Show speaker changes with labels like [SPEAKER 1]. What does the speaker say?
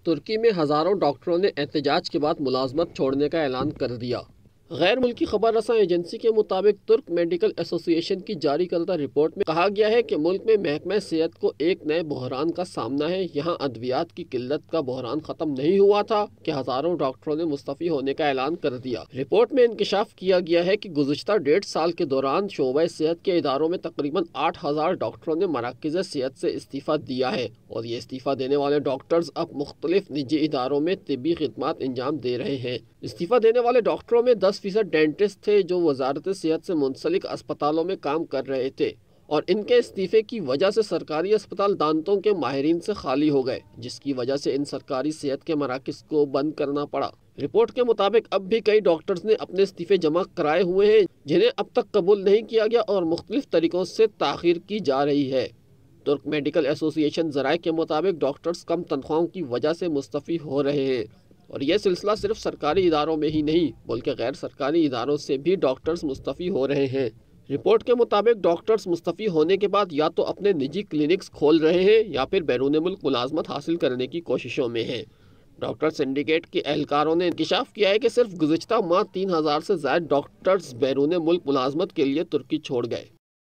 [SPEAKER 1] ترکی میں ہزاروں ڈاکٹروں نے احتجاج کے بعد ملازمت چھوڑنے کا اعلان کر دیا۔ غیر ملکی خبر رساں ایجنسی کے مطابق ترک میڈیکل ایسوسی ایشن کی جاری کردہ رپورٹ میں کہا گیا ہے کہ ملک میں محکمہ صحت کو ایک نئے بحران کا سامنا ہے۔ یہاں ادویات کی قلت کا بحران ختم نہیں ہوا تھا کہ ہزاروں ڈاکٹروں نے مستعفی ہونے کا اعلان کر دیا۔ رپورٹ میں انکشاف کیا گیا ہے کہ گزشتہ 1.5 سال کے دوران شعبہ صحت کے اداروں میں تقریباً 8,000 ڈاکٹروں نے مراکز صحت سے استعفیٰ دیا ہے، اور یہ استعفیٰ دینے والے ڈاکٹرز اب مختلف نجی اداروں میں طبی خدمات انجام دے رہے ہیں۔ استعفیٰ دینے والے ڈاکٹروں میں 10% ڈینٹسٹ تھے جو وزارت صحت سے منسلک اسپتالوں میں کام کر رہے تھے، اور ان کے استعفے کی وجہ سے سرکاری اسپتال دانتوں کے ماہرین سے خالی ہو گئے، جس کی وجہ سے ان سرکاری صحت کے مراکز کو بند کرنا پڑا۔ رپورٹ کے مطابق اب بھی کئی ڈاکٹرز نے اپنے استعفے جمع کرائے ہوئے ہیں جنہیں اب تک قبول نہیں کیا گیا اور مختلف طریقوں سے تاخیر کی جا رہی ہے۔ ترک میڈیکل ایسوسی ایشن ذرائع کے مطابق ڈاکٹرز کم تنخواہوں کی وجہ سے مستعفی ہو رہے ہیں، اور یہ سلسلہ صرف سرکاری اداروں میں ہی نہیں بلکہ غیر سرکاری اداروں سے بھی ڈاکٹرز مستعفی ہو رہے ہیں۔ رپورٹ کے مطابق ڈاکٹرز مستعفی ہونے کے بعد یا تو اپنے نجی کلینکس کھول رہے ہیں یا پھر بیرون ملک ملازمت حاصل کرنے کی کوششوں میں ہیں۔ ڈاکٹر سنڈیکیٹ کے اہلکاروں نے انکشاف کیا ہے کہ صرف گزشتہ ماہ 3,000 سے زائد ڈاکٹرز بیرون ملک ملازمت کے لیے ترکی چھوڑ گئے۔